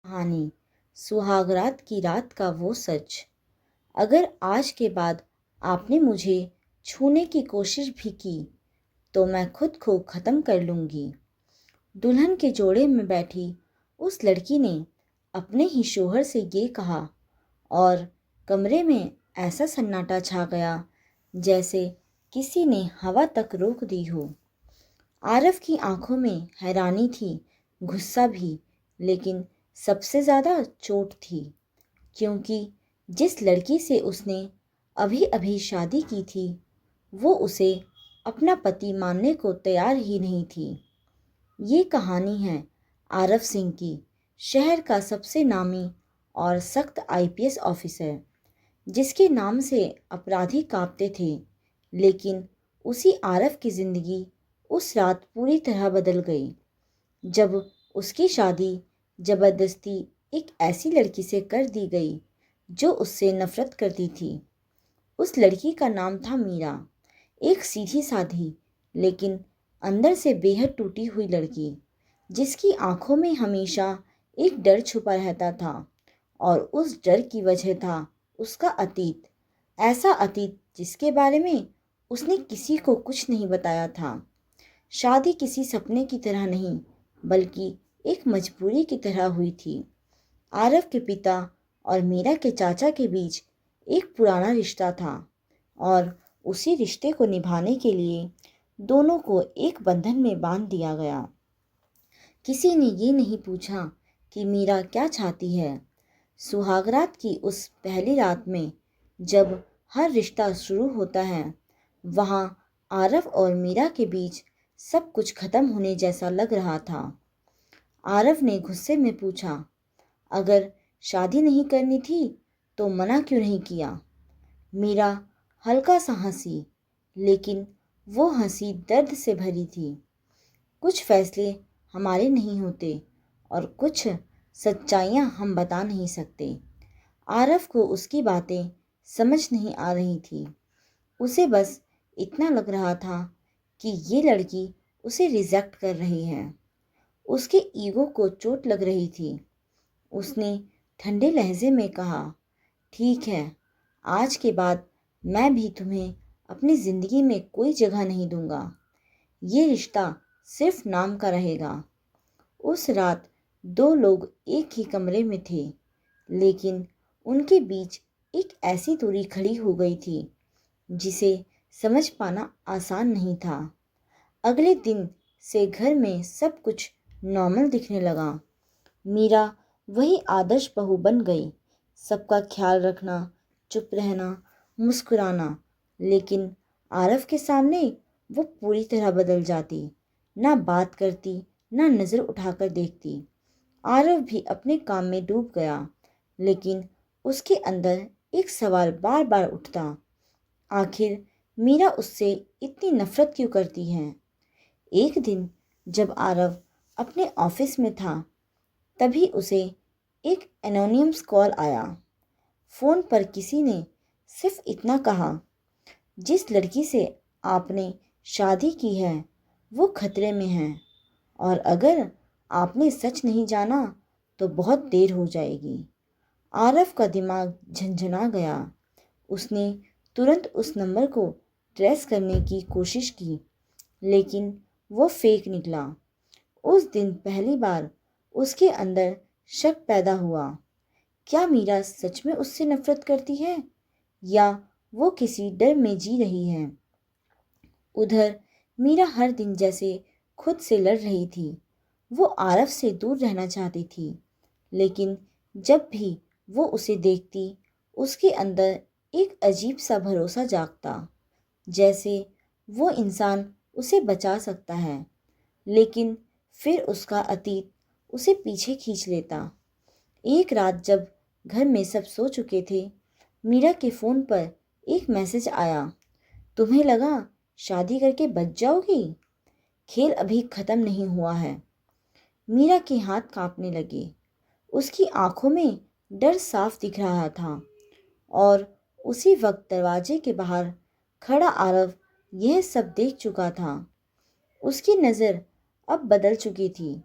कहानी सुहागरात की रात का वो सच। अगर आज के बाद आपने मुझे छूने की कोशिश भी की तो मैं खुद को ख़त्म कर लूँगी। दुल्हन के जोड़े में बैठी उस लड़की ने अपने ही शोहर से ये कहा और कमरे में ऐसा सन्नाटा छा गया जैसे किसी ने हवा तक रोक दी हो। आरव की आंखों में हैरानी थी, गुस्सा भी, लेकिन सबसे ज़्यादा चोट थी, क्योंकि जिस लड़की से उसने अभी अभी शादी की थी वो उसे अपना पति मानने को तैयार ही नहीं थी। ये कहानी है आरव सिंह की, शहर का सबसे नामी और सख्त आईपीएस ऑफिसर, जिसके नाम से अपराधी कांपते थे। लेकिन उसी आरव की ज़िंदगी उस रात पूरी तरह बदल गई जब उसकी शादी ज़बरदस्ती एक ऐसी लड़की से कर दी गई जो उससे नफरत करती थी। उस लड़की का नाम था मीरा, एक सीधी साधी लेकिन अंदर से बेहद टूटी हुई लड़की, जिसकी आंखों में हमेशा एक डर छुपा रहता था। और उस डर की वजह था उसका अतीत, ऐसा अतीत जिसके बारे में उसने किसी को कुछ नहीं बताया था। शादी किसी सपने की तरह नहीं, बल्कि एक मजबूरी की तरह हुई थी। आरव के पिता और मीरा के चाचा के बीच एक पुराना रिश्ता था और उसी रिश्ते को निभाने के लिए दोनों को एक बंधन में बांध दिया गया। किसी ने ये नहीं पूछा कि मीरा क्या चाहती है। सुहागरात की उस पहली रात में जब हर रिश्ता शुरू होता है, वहाँ आरव और मीरा के बीच सब कुछ खत्म होने जैसा लग रहा था। आरव ने गुस्से में पूछा, अगर शादी नहीं करनी थी तो मना क्यों नहीं किया? मीरा हल्का सा हंसी, लेकिन वो हंसी दर्द से भरी थी। कुछ फैसले हमारे नहीं होते और कुछ सच्चाइयाँ हम बता नहीं सकते। आरव को उसकी बातें समझ नहीं आ रही थी। उसे बस इतना लग रहा था कि ये लड़की उसे रिजेक्ट कर रही है। उसके ईगो को चोट लग रही थी। उसने ठंडे लहजे में कहा, ठीक है, आज के बाद मैं भी तुम्हें अपनी ज़िंदगी में कोई जगह नहीं दूंगा। ये रिश्ता सिर्फ नाम का रहेगा। उस रात दो लोग एक ही कमरे में थे, लेकिन उनके बीच एक ऐसी दूरी खड़ी हो गई थी जिसे समझ पाना आसान नहीं था। अगले दिन से घर में सब कुछ नॉर्मल दिखने लगा। मीरा वही आदर्श बहू बन गई, सबका ख्याल रखना, चुप रहना, मुस्कुराना। लेकिन आरव के सामने वो पूरी तरह बदल जाती, ना बात करती, ना नज़र उठाकर देखती। आरव भी अपने काम में डूब गया, लेकिन उसके अंदर एक सवाल बार बार उठता, आखिर मीरा उससे इतनी नफरत क्यों करती है? एक दिन जब आरव अपने ऑफिस में था, तभी उसे एक एनोनिमस कॉल आया। फ़ोन पर किसी ने सिर्फ इतना कहा, जिस लड़की से आपने शादी की है वो खतरे में है और अगर आपने सच नहीं जाना तो बहुत देर हो जाएगी। आरव का दिमाग झंझना गया। उसने तुरंत उस नंबर को ट्रेस करने की कोशिश की, लेकिन वो फेक निकला। उस दिन पहली बार उसके अंदर शक पैदा हुआ, क्या मीरा सच में उससे नफरत करती है या वो किसी डर में जी रही है? उधर मीरा हर दिन जैसे खुद से लड़ रही थी। वो आरव से दूर रहना चाहती थी, लेकिन जब भी वो उसे देखती उसके अंदर एक अजीब सा भरोसा जागता, जैसे वो इंसान उसे बचा सकता है। लेकिन फिर उसका अतीत उसे पीछे खींच लेता। एक रात जब घर में सब सो चुके थे, मीरा के फ़ोन पर एक मैसेज आया, तुम्हें लगा शादी करके बच जाओगी? खेल अभी ख़त्म नहीं हुआ है। मीरा के हाथ कांपने लगे। उसकी आंखों में डर साफ दिख रहा था और उसी वक्त दरवाजे के बाहर खड़ा आरव यह सब देख चुका था। उसकी नज़र अब बदल चुकी थी।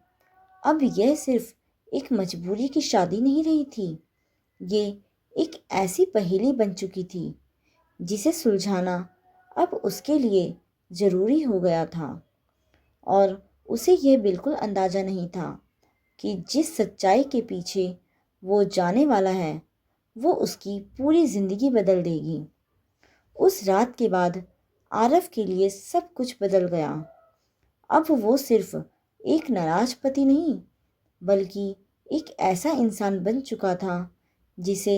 अब यह सिर्फ एक मजबूरी की शादी नहीं रही थी। ये एक ऐसी पहेली बन चुकी थी जिसे सुलझाना अब उसके लिए ज़रूरी हो गया था। और उसे यह बिल्कुल अंदाज़ा नहीं था कि जिस सच्चाई के पीछे वो जाने वाला है वो उसकी पूरी ज़िंदगी बदल देगी। उस रात के बाद आरव के लिए सब कुछ बदल गया। अब वो सिर्फ एक नाराज पति नहीं बल्कि एक ऐसा इंसान बन चुका था जिसे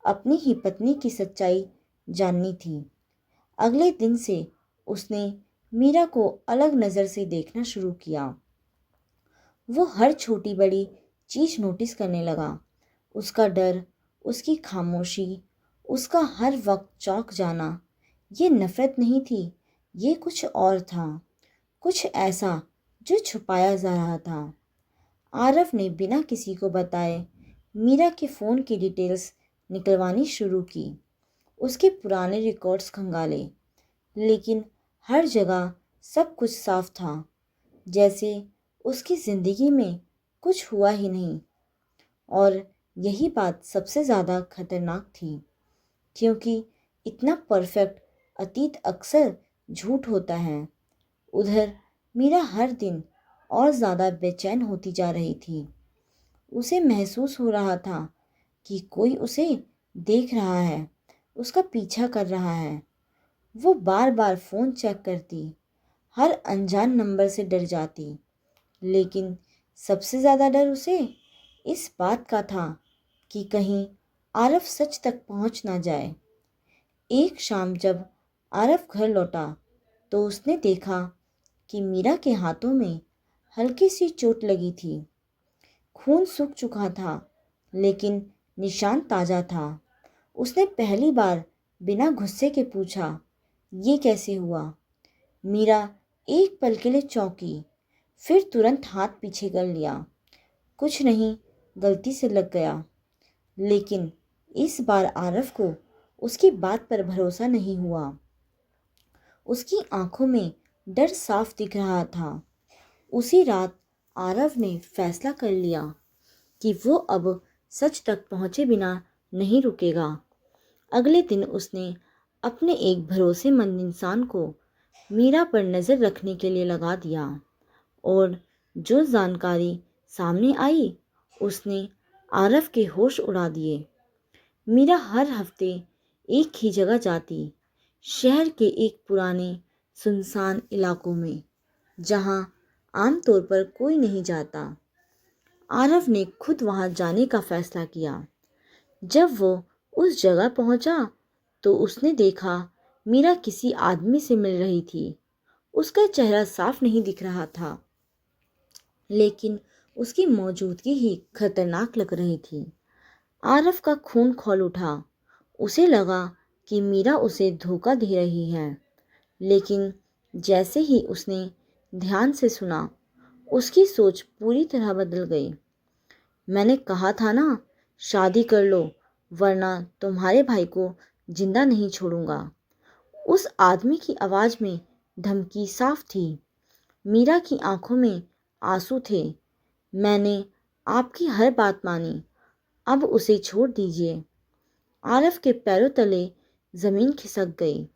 अपनी ही पत्नी की सच्चाई जाननी थी। अगले दिन से उसने मीरा को अलग नज़र से देखना शुरू किया। वो हर छोटी बड़ी चीज़ नोटिस करने लगा। उसका डर, उसकी खामोशी, उसका हर वक्त चौंक जाना। ये नफ़रत नहीं थी, ये कुछ और था, कुछ ऐसा जो छुपाया जा रहा था। आरव ने बिना किसी को बताए मीरा के फ़ोन की डिटेल्स निकलवानी शुरू की। उसके पुराने रिकॉर्ड्स खंगाले, लेकिन हर जगह सब कुछ साफ था, जैसे उसकी ज़िंदगी में कुछ हुआ ही नहीं। और यही बात सबसे ज़्यादा खतरनाक थी, क्योंकि इतना परफेक्ट अतीत अक्सर झूठ होता है। उधर मीरा हर दिन और ज़्यादा बेचैन होती जा रही थी। उसे महसूस हो रहा था कि कोई उसे देख रहा है, उसका पीछा कर रहा है। वो बार बार फ़ोन चेक करती, हर अनजान नंबर से डर जाती, लेकिन सबसे ज़्यादा डर उसे इस बात का था कि कहीं आरव सच तक पहुंच ना जाए। एक शाम जब आरव घर लौटा तो उसने देखा कि मीरा के हाथों में हल्की सी चोट लगी थी। खून सूख चुका था, लेकिन निशान ताज़ा था। उसने पहली बार बिना गुस्से के पूछा, ये कैसे हुआ? मीरा एक पल के लिए चौंकी, फिर तुरंत हाथ पीछे कर लिया। कुछ नहीं, गलती से लग गया। लेकिन इस बार आरव को उसकी बात पर भरोसा नहीं हुआ। उसकी आंखों में डर साफ दिख रहा था। उसी रात आरव ने फैसला कर लिया कि वो अब सच तक पहुंचे बिना नहीं रुकेगा। अगले दिन उसने अपने एक भरोसेमंद इंसान को मीरा पर नज़र रखने के लिए लगा दिया, और जो जानकारी सामने आई उसने आरव के होश उड़ा दिए। मीरा हर हफ्ते एक ही जगह जाती, शहर के एक पुराने सुनसान इलाकों में, जहां आमतौर पर कोई नहीं जाता। आरव ने खुद वहां जाने का फैसला किया। जब वो उस जगह पहुंचा तो उसने देखा मीरा किसी आदमी से मिल रही थी। उसका चेहरा साफ नहीं दिख रहा था, लेकिन उसकी मौजूदगी ही खतरनाक लग रही थी। आरव का खून खौल उठा। उसे लगा कि मीरा उसे धोखा दे रही है, लेकिन जैसे ही उसने ध्यान से सुना, उसकी सोच पूरी तरह बदल गई। मैंने कहा था ना, शादी कर लो, वरना तुम्हारे भाई को जिंदा नहीं छोड़ूंगा। उस आदमी की आवाज़ में धमकी साफ थी। मीरा की आंखों में आंसू थे। मैंने आपकी हर बात मानी, अब उसे छोड़ दीजिए। आरव के पैरों तले ज़मीन खिसक गई।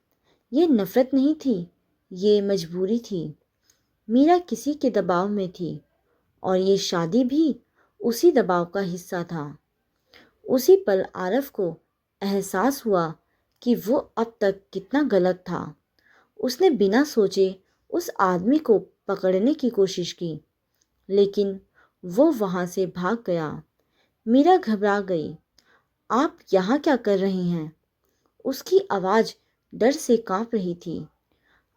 ये नफ़रत नहीं थी, ये मजबूरी थी। मीरा किसी के दबाव में थी, और ये शादी भी उसी दबाव का हिस्सा था। उसी पल आरव को एहसास हुआ कि वो अब तक कितना गलत था। उसने बिना सोचे उस आदमी को पकड़ने की कोशिश की, लेकिन वो वहाँ से भाग गया। मीरा घबरा गई। आप यहाँ क्या कर रही हैं? उसकी आवाज़ डर से कांप रही थी।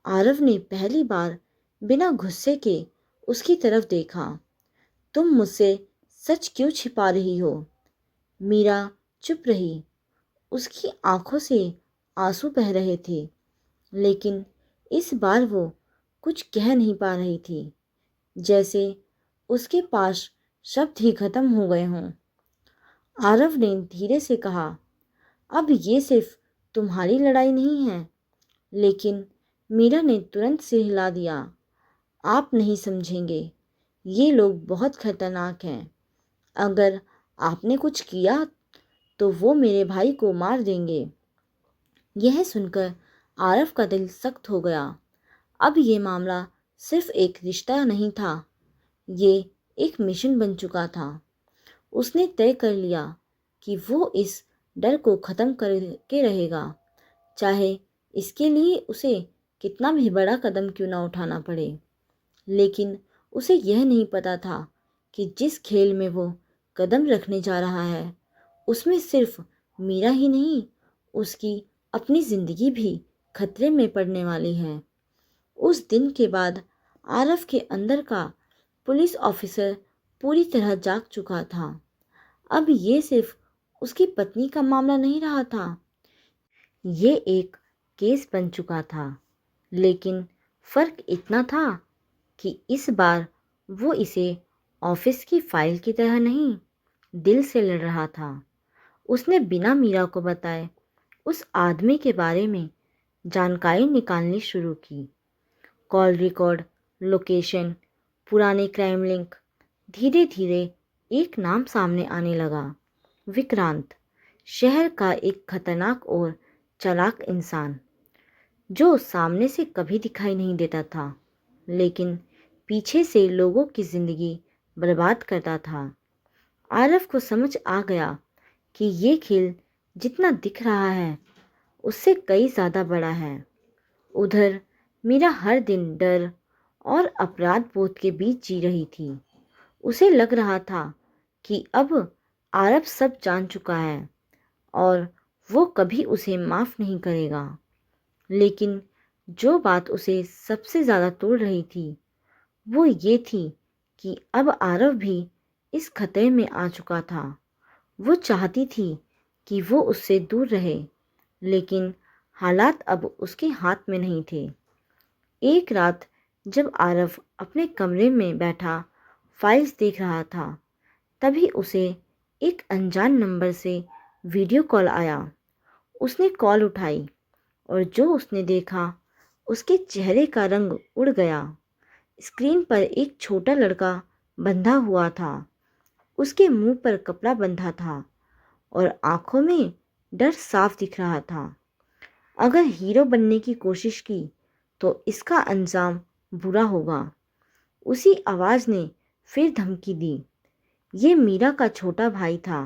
आरव ने पहली बार बिना गुस्से के उसकी तरफ देखा। तुम मुझसे सच क्यों छिपा रही हो? मीरा चुप रही। उसकी आंखों से आंसू बह रहे थे, लेकिन इस बार वो कुछ कह नहीं पा रही थी, जैसे उसके पास शब्द ही खत्म हो गए हों। आरव ने धीरे से कहा, अब ये सिर्फ तुम्हारी लड़ाई नहीं है। लेकिन मीरा ने तुरंत से हिला दिया। आप नहीं समझेंगे, ये लोग बहुत खतरनाक हैं। अगर आपने कुछ किया तो वो मेरे भाई को मार देंगे। यह सुनकर आरव का दिल सख्त हो गया। अब ये मामला सिर्फ एक रिश्ता नहीं था, ये एक मिशन बन चुका था। उसने तय कर लिया कि वो इस डर को ख़त्म करके रहेगा, चाहे इसके लिए उसे कितना भी बड़ा कदम क्यों ना उठाना पड़े। लेकिन उसे यह नहीं पता था कि जिस खेल में वो कदम रखने जा रहा है उसमें सिर्फ मीरा ही नहीं, उसकी अपनी ज़िंदगी भी खतरे में पड़ने वाली है। उस दिन के बाद आरव के अंदर का पुलिस ऑफिसर पूरी तरह जाग चुका था। अब ये सिर्फ उसकी पत्नी का मामला नहीं रहा था, ये एक केस बन चुका था। लेकिन फ़र्क इतना था कि इस बार वो इसे ऑफिस की फाइल की तरह नहीं, दिल से लड़ रहा था। उसने बिना मीरा को बताए उस आदमी के बारे में जानकारी निकालनी शुरू की। कॉल रिकॉर्ड, लोकेशन, पुराने क्राइम लिंक। धीरे धीरे एक नाम सामने आने लगा, विक्रांत। शहर का एक खतरनाक और चालाक इंसान जो सामने से कभी दिखाई नहीं देता था, लेकिन पीछे से लोगों की जिंदगी बर्बाद करता था। आरव को समझ आ गया कि ये खेल जितना दिख रहा है उससे कई ज़्यादा बड़ा है। उधर मीरा हर दिन डर और अपराध बोध के बीच जी रही थी। उसे लग रहा था कि अब आरव सब जान चुका है और वो कभी उसे माफ़ नहीं करेगा। लेकिन जो बात उसे सबसे ज़्यादा तोड़ रही थी वो ये थी कि अब आरव भी इस खतरे में आ चुका था। वो चाहती थी कि वो उससे दूर रहे, लेकिन हालात अब उसके हाथ में नहीं थे। एक रात जब आरव अपने कमरे में बैठा फाइल्स देख रहा था, तभी उसे एक अनजान नंबर से वीडियो कॉल आया। उसने कॉल उठाई और जो उसने देखा उसके चेहरे का रंग उड़ गया। स्क्रीन पर एक छोटा लड़का बंधा हुआ था। उसके मुंह पर कपड़ा बंधा था और आंखों में डर साफ दिख रहा था। अगर हीरो बनने की कोशिश की तो इसका अंजाम बुरा होगा। उसी आवाज़ ने फिर धमकी दी। ये मीरा का छोटा भाई था।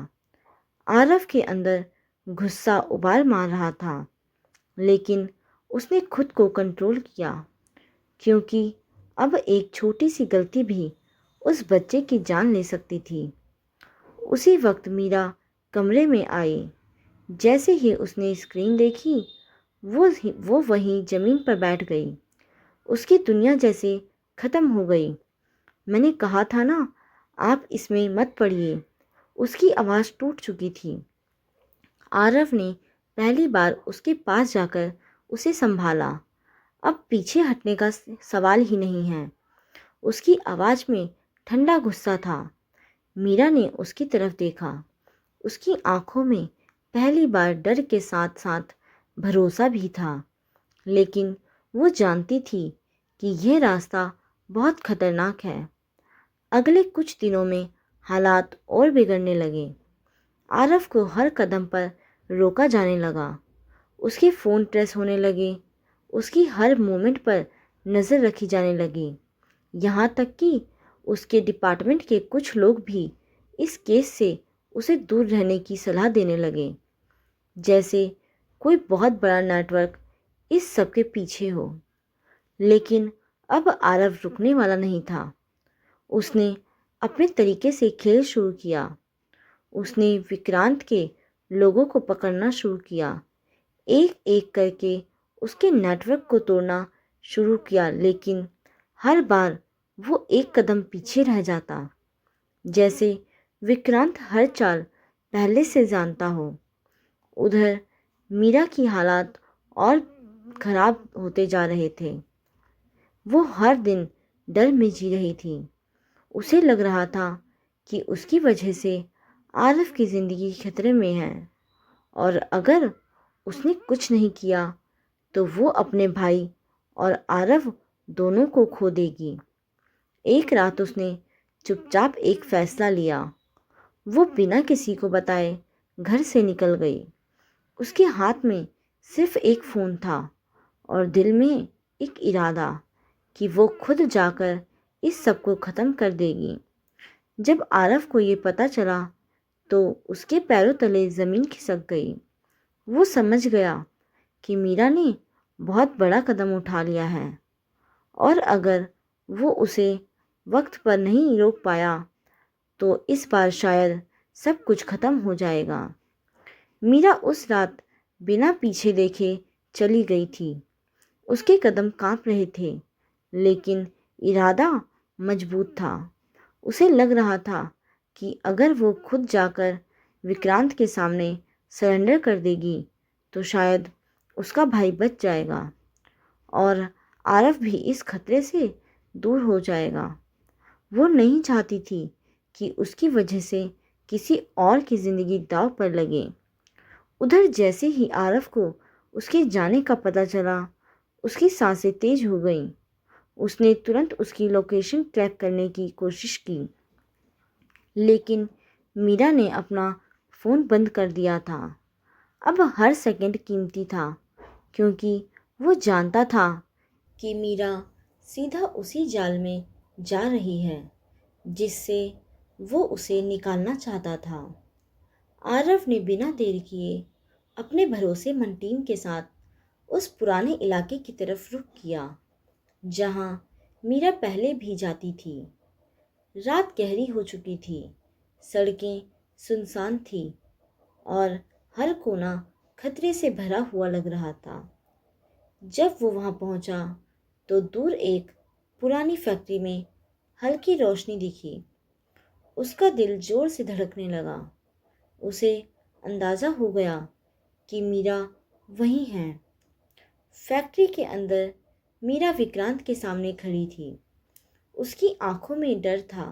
आरव के अंदर गुस्सा उबाल मार रहा था, लेकिन उसने खुद को कंट्रोल किया, क्योंकि अब एक छोटी सी गलती भी उस बच्चे की जान ले सकती थी। उसी वक्त मीरा कमरे में आई। जैसे ही उसने स्क्रीन देखी वो वहीं ज़मीन पर बैठ गई। उसकी दुनिया जैसे ख़त्म हो गई। मैंने कहा था ना, आप इसमें मत पड़िए। उसकी आवाज़ टूट चुकी थी। आरव ने पहली बार उसके पास जाकर उसे संभाला। अब पीछे हटने का सवाल ही नहीं है। उसकी आवाज़ में ठंडा गुस्सा था। मीरा ने उसकी तरफ देखा। उसकी आंखों में पहली बार डर के साथ साथ भरोसा भी था, लेकिन वो जानती थी कि यह रास्ता बहुत खतरनाक है। अगले कुछ दिनों में हालात और बिगड़ने लगे। आरव को हर कदम पर रोका जाने लगा। उसके फ़ोन ट्रेस होने लगे। उसकी हर मोमेंट पर नज़र रखी जाने लगी। यहाँ तक कि उसके डिपार्टमेंट के कुछ लोग भी इस केस से उसे दूर रहने की सलाह देने लगे, जैसे कोई बहुत बड़ा नेटवर्क इस सब के पीछे हो। लेकिन अब आरव रुकने वाला नहीं था। उसने अपने तरीके से खेल शुरू किया। उसने विक्रांत के लोगों को पकड़ना शुरू किया। एक एक करके उसके नेटवर्क को तोड़ना शुरू किया, लेकिन हर बार वो एक कदम पीछे रह जाता, जैसे विक्रांत हर चाल पहले से जानता हो। उधर मीरा की हालात और खराब होते जा रहे थे। वो हर दिन डर में जी रही थी। उसे लग रहा था कि उसकी वजह से आरव की ज़िंदगी खतरे में है, और अगर उसने कुछ नहीं किया तो वो अपने भाई और आरव दोनों को खो देगी। एक रात उसने चुपचाप एक फैसला लिया। वो बिना किसी को बताए घर से निकल गई। उसके हाथ में सिर्फ एक फ़ोन था और दिल में एक इरादा कि वो खुद जाकर इस सब को ख़त्म कर देगी। जब आरव को ये पता चला तो उसके पैरों तले ज़मीन खिसक गई। वो समझ गया कि मीरा ने बहुत बड़ा कदम उठा लिया है और अगर वो उसे वक्त पर नहीं रोक पाया तो इस बार शायद सब कुछ ख़त्म हो जाएगा। मीरा उस रात बिना पीछे देखे चली गई थी। उसके कदम कांप रहे थे, लेकिन इरादा मजबूत था। उसे लग रहा था कि अगर वो खुद जाकर विक्रांत के सामने सरेंडर कर देगी तो शायद उसका भाई बच जाएगा और आरव भी इस खतरे से दूर हो जाएगा। वो नहीं चाहती थी कि उसकी वजह से किसी और की ज़िंदगी दांव पर लगे। उधर जैसे ही आरव को उसके जाने का पता चला, उसकी सांसें तेज हो गईं। उसने तुरंत उसकी लोकेशन ट्रैक करने की कोशिश की, लेकिन मीरा ने अपना फ़ोन बंद कर दिया था। अब हर सेकंड कीमती था, क्योंकि वो जानता था कि मीरा सीधा उसी जाल में जा रही है जिससे वो उसे निकालना चाहता था। आरव ने बिना देर किए अपने भरोसेमंद टीम के साथ उस पुराने इलाके की तरफ रुख किया जहां मीरा पहले भी जाती थी। रात गहरी हो चुकी थी, सड़कें सुनसान थी और हर कोना खतरे से भरा हुआ लग रहा था। जब वो वहां पहुंचा तो दूर एक पुरानी फैक्ट्री में हल्की रोशनी दिखी। उसका दिल जोर से धड़कने लगा। उसे अंदाज़ा हो गया कि मीरा वहीं है। फैक्ट्री के अंदर मीरा विक्रांत के सामने खड़ी थी। उसकी आंखों में डर था,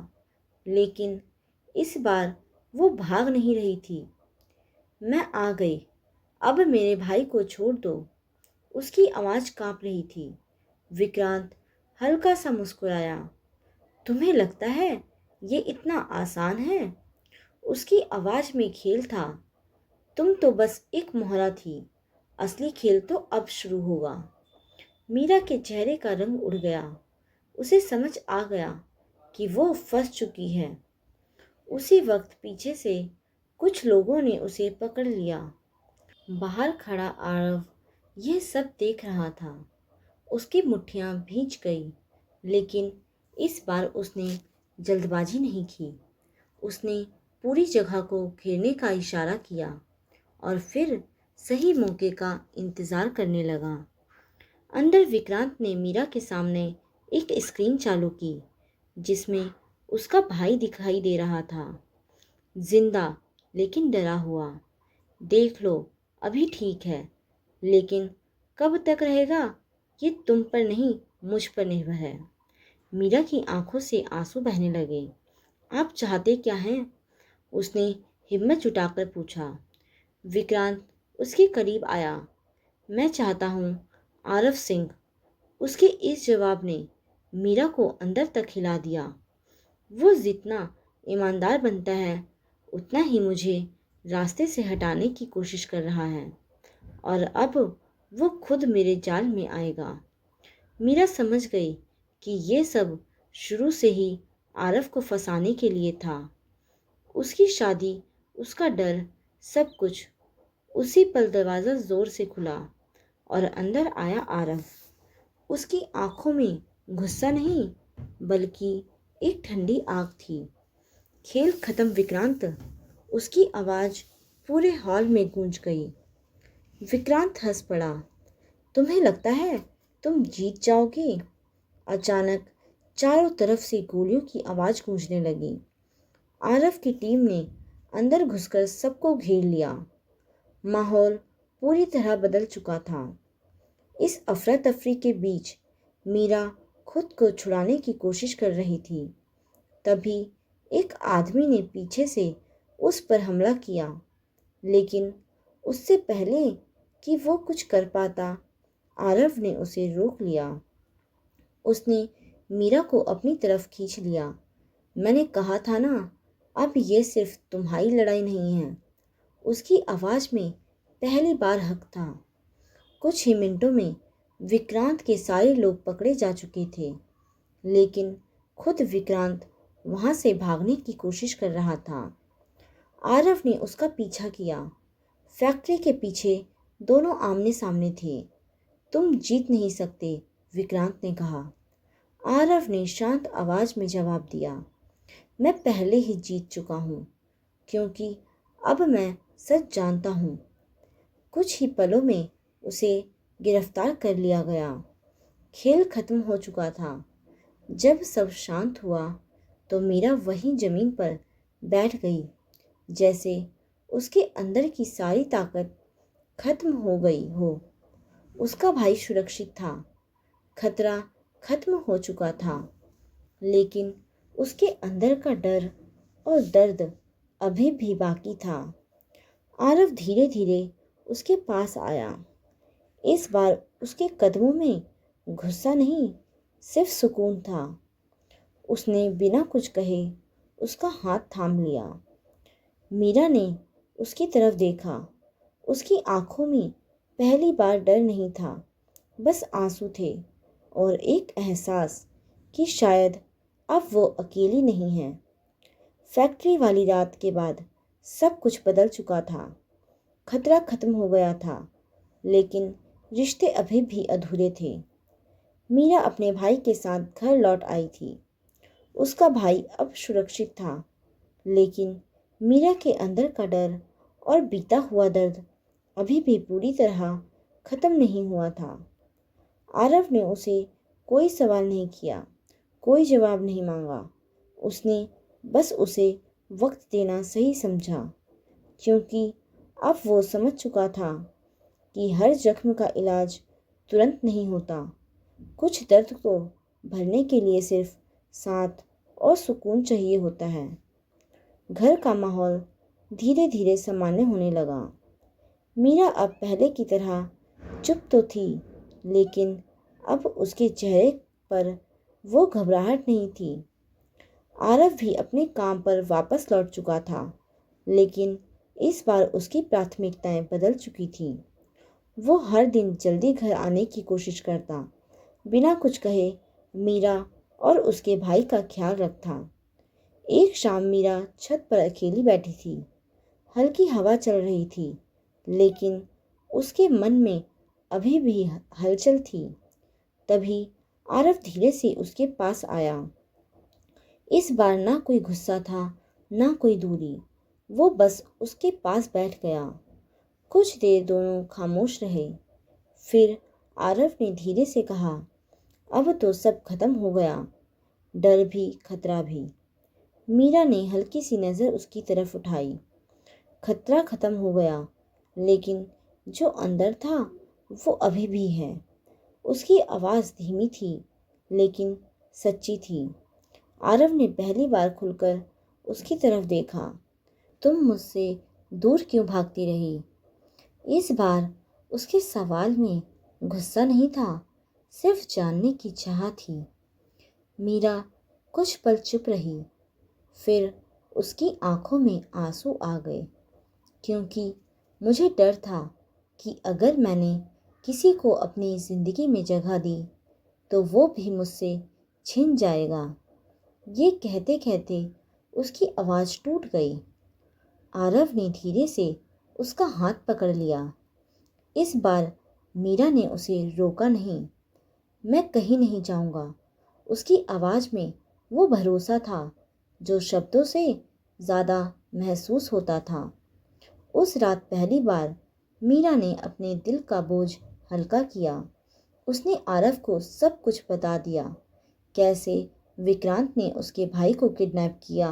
लेकिन इस बार वो भाग नहीं रही थी। मैं आ गई, अब मेरे भाई को छोड़ दो। उसकी आवाज़ कांप रही थी। विक्रांत हल्का सा मुस्कुराया। तुम्हें लगता है ये इतना आसान है? उसकी आवाज़ में खेल था। तुम तो बस एक मोहरा थी, असली खेल तो अब शुरू होगा। मीरा के चेहरे का रंग उड़ गया। उसे समझ आ गया कि वो फंस चुकी है। उसी वक्त पीछे से कुछ लोगों ने उसे पकड़ लिया। बाहर खड़ा आरव यह सब देख रहा था। उसकी मुट्ठियां भींच गई, लेकिन इस बार उसने जल्दबाजी नहीं की। उसने पूरी जगह को घेरने का इशारा किया और फिर सही मौके का इंतज़ार करने लगा। अंदर विक्रांत ने मीरा के सामने एक स्क्रीन चालू की जिसमें उसका भाई दिखाई दे रहा था, जिंदा लेकिन डरा हुआ। देख लो, अभी ठीक है, लेकिन कब तक रहेगा ये तुम पर नहीं मुझ पर निर्भर है। मीरा की आंखों से आंसू बहने लगे। आप चाहते क्या हैं? उसने हिम्मत जुटाकर पूछा। विक्रांत उसके करीब आया। मैं चाहता हूँ आरव सिंह। उसके इस जवाब ने मीरा को अंदर तक हिला दिया। वो जितना ईमानदार बनता है उतना ही मुझे रास्ते से हटाने की कोशिश कर रहा है और अब वो खुद मेरे जाल में आएगा। मीरा समझ गई कि ये सब शुरू से ही आरव को फंसाने के लिए था। उसकी शादी, उसका डर, सब कुछ। उसी पल दरवाज़ा ज़ोर से खुला और अंदर आया आरव। उसकी आंखों में गुस्सा नहीं, बल्कि एक ठंडी आग थी। खेल खत्म विक्रांत। उसकी आवाज़ पूरे हॉल में गूंज गई। विक्रांत हंस पड़ा। तुम्हें लगता है तुम जीत जाओगे? अचानक चारों तरफ से गोलियों की आवाज़ गूंजने लगी। आरव की टीम ने अंदर घुसकर सबको घेर लिया। माहौल पूरी तरह बदल चुका था। इस अफरा तफरी के बीच मीरा खुद को छुड़ाने की कोशिश कर रही थी। तभी एक आदमी ने पीछे से उस पर हमला किया, लेकिन उससे पहले कि वो कुछ कर पाता, आरव ने उसे रोक लिया। उसने मीरा को अपनी तरफ खींच लिया। मैंने कहा था ना, अब ये सिर्फ तुम्हारी लड़ाई नहीं है। उसकी आवाज़ में पहली बार हक था। कुछ ही मिनटों में विक्रांत के सारे लोग पकड़े जा चुके थे, लेकिन खुद विक्रांत वहां से भागने की कोशिश कर रहा था। आरव ने उसका पीछा किया। फैक्ट्री के पीछे दोनों आमने सामने थे। तुम जीत नहीं सकते, विक्रांत ने कहा। आरव ने शांत आवाज में जवाब दिया, मैं पहले ही जीत चुका हूँ, क्योंकि अब मैं सच जानता हूँ। कुछ ही पलों में उसे गिरफ्तार कर लिया गया। खेल खत्म हो चुका था। जब सब शांत हुआ तो मीरा वहीं जमीन पर बैठ गई, जैसे उसके अंदर की सारी ताकत खत्म हो गई हो। उसका भाई सुरक्षित था, खतरा खत्म हो चुका था, लेकिन उसके अंदर का डर और दर्द अभी भी बाकी था। आरव धीरे धीरे उसके पास आया। इस बार उसके कदमों में गुस्सा नहीं, सिर्फ सुकून था। उसने बिना कुछ कहे उसका हाथ थाम लिया। मीरा ने उसकी तरफ देखा। उसकी आंखों में पहली बार डर नहीं था, बस आंसू थे और एक एहसास कि शायद अब वो अकेली नहीं है। फैक्ट्री वाली रात के बाद सब कुछ बदल चुका था। खतरा खत्म हो गया था, लेकिन रिश्ते अभी भी अधूरे थे। मीरा अपने भाई के साथ घर लौट आई थी। उसका भाई अब सुरक्षित था, लेकिन मीरा के अंदर का डर और बीता हुआ दर्द अभी भी पूरी तरह खत्म नहीं हुआ था। आरव ने उसे कोई सवाल नहीं किया, कोई जवाब नहीं मांगा। उसने बस उसे वक्त देना सही समझा, क्योंकि अब वो समझ चुका था कि हर जख्म का इलाज तुरंत नहीं होता। कुछ दर्द को भरने के लिए सिर्फ साथ और सुकून चाहिए होता है। घर का माहौल धीरे धीरे सामान्य होने लगा। मीरा अब पहले की तरह चुप तो थी, लेकिन अब उसके चेहरे पर वो घबराहट नहीं थी। आरव भी अपने काम पर वापस लौट चुका था, लेकिन इस बार उसकी प्राथमिकताएं बदल चुकी थीं। वो हर दिन जल्दी घर आने की कोशिश करता, बिना कुछ कहे मीरा और उसके भाई का ख्याल रखता। एक शाम मीरा छत पर अकेली बैठी थी। हल्की हवा चल रही थी, लेकिन उसके मन में अभी भी हलचल थी। तभी आरव धीरे से उसके पास आया। इस बार ना कोई गुस्सा था, ना कोई दूरी। वो बस उसके पास बैठ गया। कुछ देर दोनों खामोश रहे। फिर आरव ने धीरे से कहा, अब तो सब खत्म हो गया, डर भी खतरा भी। मीरा ने हल्की सी नज़र उसकी तरफ उठाई। खतरा खत्म हो गया, लेकिन जो अंदर था वो अभी भी है। उसकी आवाज़ धीमी थी, लेकिन सच्ची थी। आरव ने पहली बार खुलकर उसकी तरफ देखा। तुम मुझसे दूर क्यों भागती रही? इस बार उसके सवाल में गुस्सा नहीं था, सिर्फ जानने की चाह थी। मीरा कुछ पल चुप रही, फिर उसकी आंखों में आंसू आ गए, क्योंकि मुझे डर था कि अगर मैंने किसी को अपनी ज़िंदगी में जगह दी तो वो भी मुझसे छिन जाएगा। ये कहते कहते उसकी आवाज़ टूट गई। आरव ने धीरे से उसका हाथ पकड़ लिया। इस बार मीरा ने उसे रोका नहीं। मैं कहीं नहीं जाऊंगा। उसकी आवाज़ में वो भरोसा था जो शब्दों से ज़्यादा महसूस होता था। उस रात पहली बार मीरा ने अपने दिल का बोझ हल्का किया। उसने आरव को सब कुछ बता दिया, कैसे विक्रांत ने उसके भाई को किडनैप किया,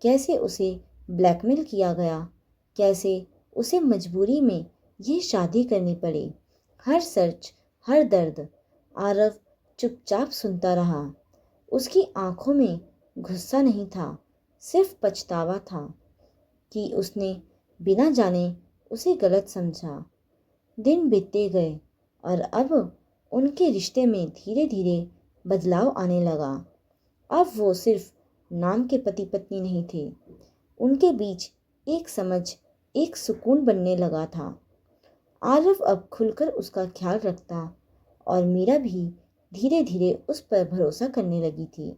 कैसे उसे ब्लैकमेल किया गया, कैसे उसे मजबूरी में ये शादी करनी पड़ी। हर सच, हर दर्द। आरव चुपचाप सुनता रहा। उसकी आंखों में गुस्सा नहीं था, सिर्फ पछतावा था कि उसने बिना जाने उसे गलत समझा। दिन बीतते गए और अब उनके रिश्ते में धीरे धीरे बदलाव आने लगा। अब वो सिर्फ नाम के पति पत्नी नहीं थे, उनके बीच एक समझ, एक सुकून बनने लगा था। आरव अब खुलकर उसका ख्याल रखता और मीरा भी धीरे धीरे उस पर भरोसा करने लगी थी।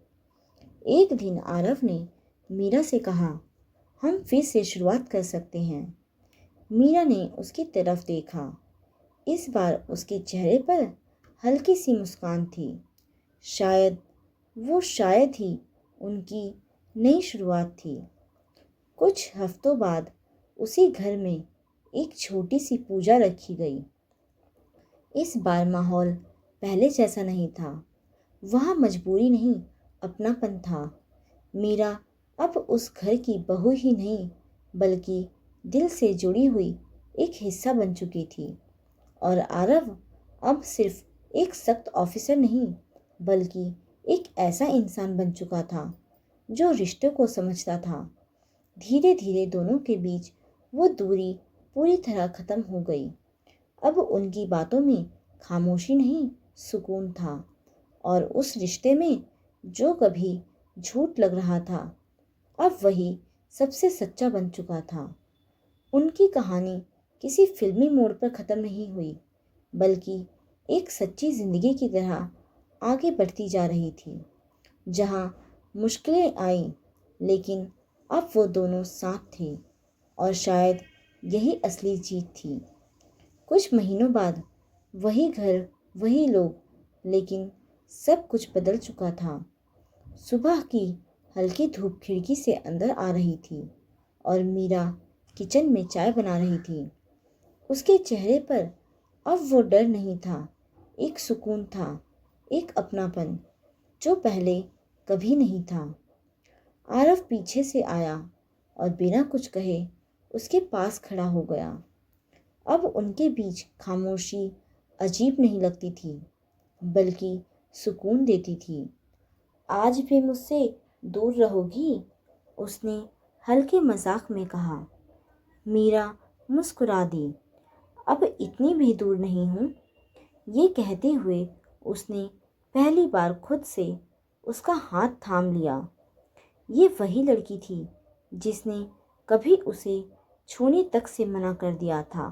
एक दिन आरव ने मीरा से कहा, हम फिर से शुरुआत कर सकते हैं। मीरा ने उसकी तरफ देखा। इस बार उसके चेहरे पर हल्की सी मुस्कान थी। शायद ही उनकी नई शुरुआत थी। कुछ हफ्तों बाद उसी घर में एक छोटी सी पूजा रखी गई। इस बार माहौल पहले जैसा नहीं था। वहाँ मजबूरी नहीं, अपनापन था। मीरा अब उस घर की बहू ही नहीं, बल्कि दिल से जुड़ी हुई एक हिस्सा बन चुकी थी। और आरव अब सिर्फ एक सख्त ऑफिसर नहीं, बल्कि एक ऐसा इंसान बन चुका था जो रिश्तों को समझता था। धीरे धीरे दोनों के बीच वो दूरी पूरी तरह खत्म हो गई। अब उनकी बातों में खामोशी नहीं, सुकून था। और उस रिश्ते में जो कभी झूठ लग रहा था, अब वही सबसे सच्चा बन चुका था। उनकी कहानी किसी फिल्मी मोड़ पर ख़त्म नहीं हुई, बल्कि एक सच्ची ज़िंदगी की तरह आगे बढ़ती जा रही थी, जहाँ मुश्किलें आईं, लेकिन अब वो दोनों साथ थे। और शायद यही असली जीत थी। कुछ महीनों बाद वही घर, वही लोग, लेकिन सब कुछ बदल चुका था। सुबह की हल्की धूप खिड़की से अंदर आ रही थी और मीरा किचन में चाय बना रही थी। उसके चेहरे पर अब वो डर नहीं था, एक सुकून था, एक अपनापन जो पहले कभी नहीं था। आरव पीछे से आया और बिना कुछ कहे उसके पास खड़ा हो गया। अब उनके बीच खामोशी अजीब नहीं लगती थी, बल्कि सुकून देती थी। आज भी मुझसे दूर रहोगी? उसने हल्के मजाक में कहा। मीरा मुस्कुरा दी। अब इतनी भी दूर नहीं हूँ। ये कहते हुए उसने पहली बार खुद से उसका हाथ थाम लिया। ये वही लड़की थी जिसने कभी उसे छूने तक से मना कर दिया था,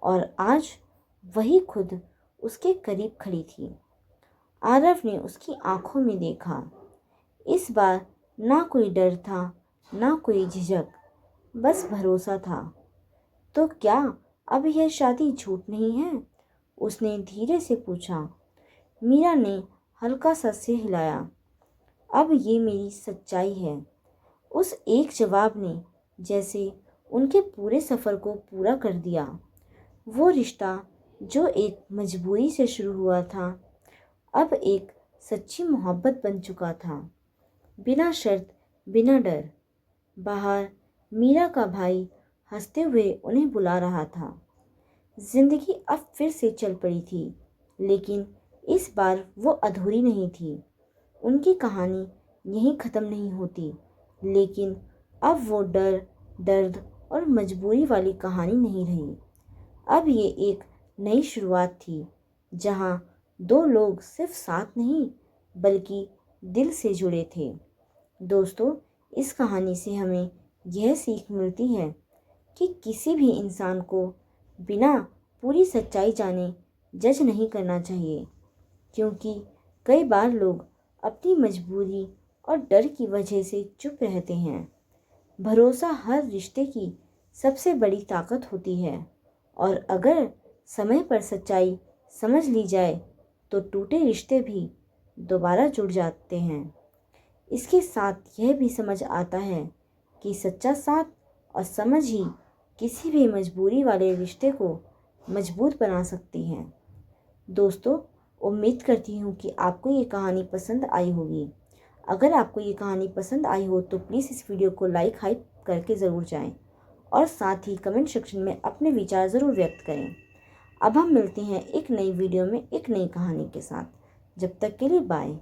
और आज वही खुद उसके करीब खड़ी थी। आरव ने उसकी आंखों में देखा। इस बार ना कोई डर था, ना कोई झिझक, बस भरोसा था। तो क्या अब यह शादी झूठ नहीं है? उसने धीरे से पूछा। मीरा ने हल्का सा सिर हिलाया। अब ये मेरी सच्चाई है। उस एक जवाब ने जैसे उनके पूरे सफ़र को पूरा कर दिया। वो रिश्ता जो एक मजबूरी से शुरू हुआ था, अब एक सच्ची मोहब्बत बन चुका था, बिना शर्त, बिना डर। बाहर मीरा का भाई हंसते हुए उन्हें बुला रहा था। जिंदगी अब फिर से चल पड़ी थी, लेकिन इस बार वो अधूरी नहीं थी। उनकी कहानी यहीं ख़त्म नहीं होती, लेकिन अब वो डर, दर्द और मजबूरी वाली कहानी नहीं रही। अब ये एक नई शुरुआत थी, जहाँ दो लोग सिर्फ साथ नहीं, बल्कि दिल से जुड़े थे। दोस्तों, इस कहानी से हमें यह सीख मिलती है कि किसी भी इंसान को बिना पूरी सच्चाई जाने जज नहीं करना चाहिए, क्योंकि कई बार लोग अपनी मजबूरी और डर की वजह से चुप रहते हैं। भरोसा हर रिश्ते की सबसे बड़ी ताकत होती है, और अगर समय पर सच्चाई समझ ली जाए तो टूटे रिश्ते भी दोबारा जुड़ जाते हैं। इसके साथ यह भी समझ आता है कि सच्चा साथ और समझ ही किसी भी मजबूरी वाले रिश्ते को मजबूत बना सकती हैं। दोस्तों, उम्मीद करती हूँ कि आपको ये कहानी पसंद आई होगी। अगर आपको ये कहानी पसंद आई हो तो प्लीज़ इस वीडियो को लाइक करके ज़रूर जाएं, और साथ ही कमेंट सेक्शन में अपने विचार ज़रूर व्यक्त करें। अब हम मिलते हैं एक नई वीडियो में एक नई कहानी के साथ। जब तक के लिए बाय।